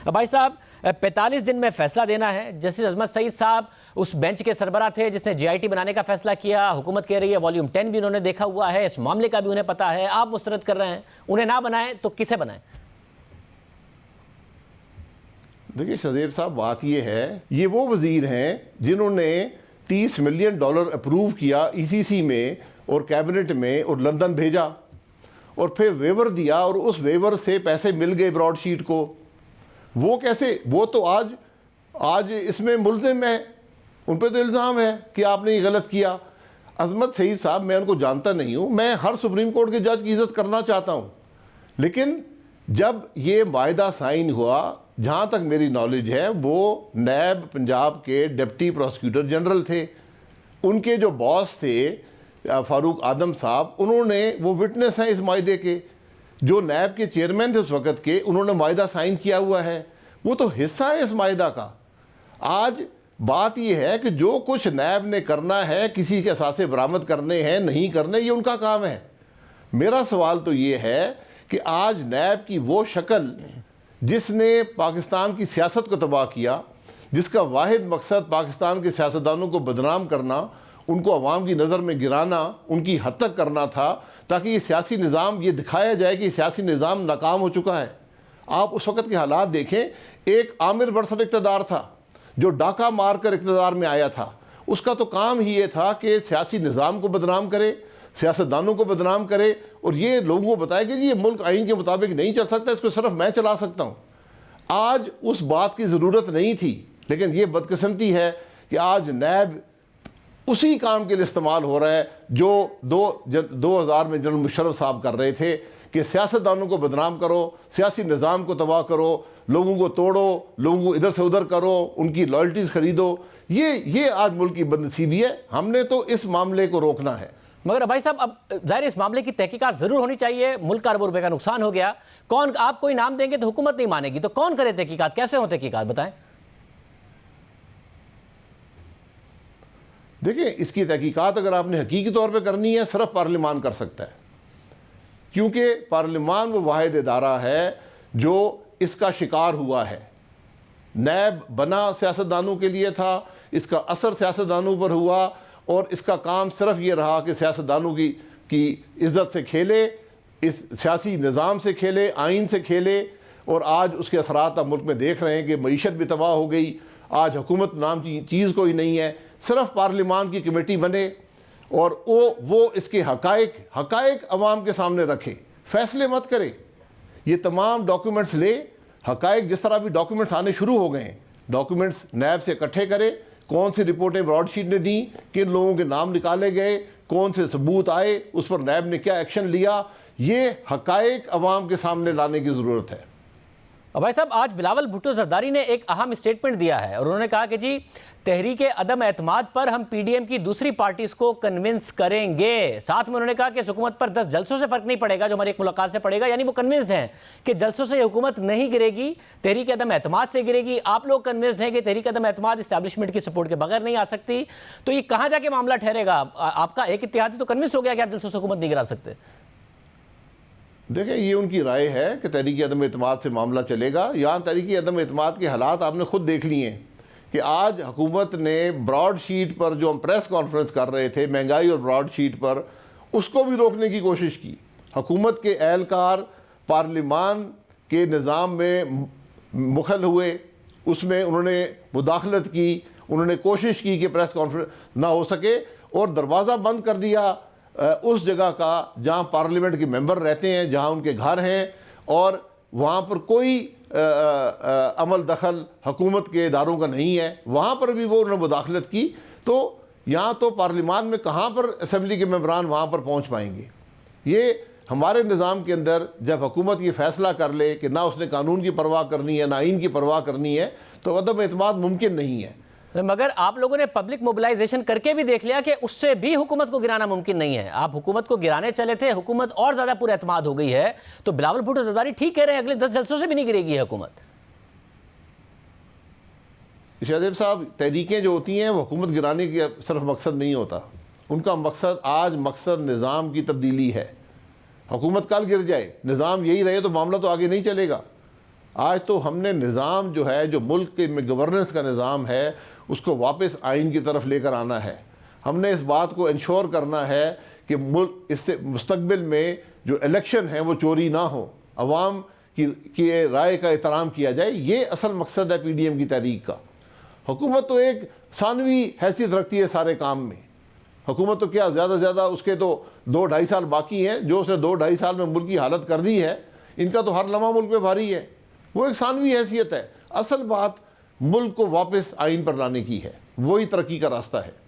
بھائی صاحب 45 دن میں فیصلہ دینا ہے. جسٹس عظمت سعید صاحب اس بینچ کے سربراہ تھے جس نے JIT بنانے کا فیصلہ کیا. حکومت کہہ رہی ہے والیوم 10 بھی انہوں نے دیکھا ہوا ہے, اس معاملے کا بھی انہیں پتا ہے. آپ مسترد کر رہے ہیں انہیں نہ بنائیں تو کسے بنائیں؟ دیکھیے شہزیب صاحب, بات یہ ہے, یہ وہ وزیر ہیں جنہوں نے $30 ملین اپروو کیا ECC میں اور کیبنٹ میں اور لندن بھیجا اور پھر ویور دیا اور اس ویور سے پیسے مل گئے براڈ شیٹ کو. وہ کیسے؟ وہ تو آج اس میں ملزم ہے, ان پہ تو الزام ہے کہ آپ نے یہ غلط کیا. عظمت سعید صاحب, میں ان کو جانتا نہیں ہوں, میں ہر سپریم کورٹ کے جج کی عزت کرنا چاہتا ہوں, لیکن جب یہ معاہدہ سائن ہوا, جہاں تک میری نالج ہے وہ نیب پنجاب کے ڈپٹی پروسیکیوٹر جنرل تھے. ان کے جو باس تھے فاروق آدم صاحب, انہوں نے, وہ وٹنس ہیں اس معاہدے کے, جو نیب کے چیئرمین تھے اس وقت کے, انہوں نے معاہدہ سائن کیا ہوا ہے, وہ تو حصہ ہے اس معاہدہ کا. آج بات یہ ہے کہ جو کچھ نیب نے کرنا ہے, کسی کے اثاثے برآمد کرنے ہیں نہیں کرنے, یہ ان کا کام ہے. میرا سوال تو یہ ہے کہ آج نیب کی وہ شکل جس نے پاکستان کی سیاست کو تباہ کیا, جس کا واحد مقصد پاکستان کے سیاستدانوں کو بدنام کرنا, ان کو عوام کی نظر میں گرانا, ان کی حد تک کرنا تھا تاکہ یہ سیاسی نظام, یہ دکھایا جائے کہ یہ سیاسی نظام ناکام ہو چکا ہے. آپ اس وقت کے حالات دیکھیں, ایک عامر برسر اقتدار تھا جو ڈاکہ مار کر اقتدار میں آیا تھا, اس کا تو کام ہی یہ تھا کہ سیاسی نظام کو بدنام کرے, سیاستدانوں کو بدنام کرے اور یہ لوگوں کو بتائے کہ یہ ملک آئین کے مطابق نہیں چل سکتا, اس کو صرف میں چلا سکتا ہوں. آج اس بات کی ضرورت نہیں تھی, لیکن یہ بدقسمتی ہے کہ آج نیب اسی کام کے لیے استعمال ہو رہا ہے جو 2000 میں جنرل مشرف صاحب کر رہے تھے کہ سیاستدانوں کو بدنام کرو, سیاسی نظام کو تباہ کرو, لوگوں کو توڑو, لوگوں کو ادھر سے ادھر کرو, ان کی لائلٹیز خریدو. یہ آج ملک کی بدنصیبی ہے. ہم نے تو اس معاملے کو روکنا ہے. مگر بھائی صاحب, اب ظاہر اس معاملے کی تحقیقات ضرور ہونی چاہیے. ملک کا اربوں روپے کا نقصان ہو گیا. کون, آپ کوئی نام دیں گے تو حکومت نہیں مانے گی, تو کون کرے تحقیقات؟ کیسے ہوں تحقیقات, بتائیں. دیکھیں, اس کی تحقیقات اگر آپ نے حقیقی طور پہ کرنی ہے, صرف پارلیمان کر سکتا ہے, کیونکہ پارلیمان وہ واحد ادارہ ہے جو اس کا شکار ہوا ہے. نیب بنا سیاستدانوں کے لیے تھا, اس کا اثر سیاستدانوں پر ہوا اور اس کا کام صرف یہ رہا کہ سیاستدانوں کی عزت سے کھیلے, اس سیاسی نظام سے کھیلے, آئین سے کھیلے. اور آج اس کے اثرات آپ ملک میں دیکھ رہے ہیں کہ معیشت بھی تباہ ہو گئی. آج حکومت نام کی چیز کوئی نہیں ہے. صرف پارلیمان کی کمیٹی بنے اور وہ اس کے حقائق عوام کے سامنے رکھے, فیصلے مت کرے. یہ تمام ڈاکیومنٹس لے, حقائق جس طرح بھی ڈاکیومنٹس آنے شروع ہو گئے ہیں, ڈاکیومنٹس نیب سے اکٹھے کرے, کون سی رپورٹیں براڈ شیٹ نے دیں, کن لوگوں کے نام نکالے گئے, کون سے ثبوت آئے, اس پر نیب نے کیا ایکشن لیا. یہ حقائق عوام کے سامنے لانے کی ضرورت ہے. بھائی صاحب, آج بلاول بھٹو زرداری نے ایک اہم اسٹیٹمنٹ دیا ہے اور انہوں نے کہا کہ جی تحریک عدم اعتماد پر ہم PDM کی دوسری پارٹیز کو کنونس کریں گے. ساتھ میں انہوں نے کہا کہ اس حکومت پر 10 جلسوں سے فرق نہیں پڑے گا جو ہماری ایک ملاقات سے پڑے گا. یعنی وہ کنونسڈ ہیں کہ جلسوں سے یہ حکومت نہیں گرے گی, تحریک عدم اعتماد سے گرے گی. آپ لوگ کنونسڈ ہیں کہ تحریک عدم اعتماد اسٹیبلشمنٹ کی سپورٹ کے بغیر نہیں آ سکتی. تو یہ کہاں جا کے معاملہ ٹھہرے گا؟ آپ کا ایک اتحادی تو کنونس ہو گیا کہ آپ جلسوں سے حکومت نہیں گرا سکتے. دیکھیں, یہ ان کی رائے ہے کہ تحریک عدم اعتماد سے معاملہ چلے گا. یہاں تحریک عدم اعتماد کے حالات آپ نے خود دیکھ لیے ہیں کہ آج حکومت نے براڈ شیٹ پر جو ہم پریس کانفرنس کر رہے تھے مہنگائی اور براڈ شیٹ پر, اس کو بھی روکنے کی کوشش کی. حکومت کے اہلکار پارلیمان کے نظام میں مخل ہوئے, اس میں انہوں نے مداخلت کی, انہوں نے کوشش کی کہ پریس کانفرنس نہ ہو سکے اور دروازہ بند کر دیا اس جگہ کا جہاں پارلیمنٹ کے ممبر رہتے ہیں, جہاں ان کے گھر ہیں, اور وہاں پر کوئی عمل دخل حکومت کے اداروں کا نہیں ہے. وہاں پر بھی وہ انہوں نے مداخلت کی. تو یہاں تو پارلیمان میں کہاں پر اسمبلی کے ممبران وہاں پر پہنچ پائیں گے. یہ ہمارے نظام کے اندر جب حکومت یہ فیصلہ کر لے کہ نہ اس نے قانون کی پرواہ کرنی ہے نہ آئین کی پرواہ کرنی ہے, تو عدم اعتماد ممکن نہیں ہے. مگر آپ لوگوں نے پبلک موبلائزیشن کر کے بھی دیکھ لیا کہ اس سے بھی حکومت کو گرانا ممکن نہیں ہے. آپ حکومت کو گرانے چلے تھے, حکومت اور زیادہ پر اعتماد ہو گئی ہے. تو بلاول بھٹو زرداری ٹھیک کہہ رہے ہیں, اگلے 10 جلسوں سے بھی نہیں گرے گی حکومت. شہزیب صاحب, تحریکیں جو ہوتی ہیں وہ حکومت گرانے کا صرف مقصد نہیں ہوتا. ان کا مقصد نظام کی تبدیلی ہے. حکومت کل گر جائے, نظام یہی رہے تو معاملہ تو آگے نہیں چلے گا. آج تو ہم نے نظام جو ہے، جو ملک کے میں گورننس کا نظام ہے، اس کو واپس آئین کی طرف لے کر آنا ہے۔ ہم نے اس بات کو انشور کرنا ہے کہ ملک اس سے مستقبل میں جو الیکشن ہیں وہ چوری نہ ہو، عوام کی رائے کا احترام کیا جائے۔ یہ اصل مقصد ہے پی ڈی ایم کی تحریک کا۔ حکومت تو ایک ثانوی حیثیت رکھتی ہے سارے کام میں۔ حکومت تو کیا زیادہ سے زیادہ اس کے تو 2-2.5 سال باقی ہیں، جو اس نے 2-2.5 سال میں ملک کی حالت کر دی ہے، ان کا تو ہر لمحہ ملک پہ بھاری ہے۔ وہ ایک ثانوی حیثیت ہے۔ اصل بات ملک کو واپس آئین پر لانے کی ہے، وہی ترقی کا راستہ ہے۔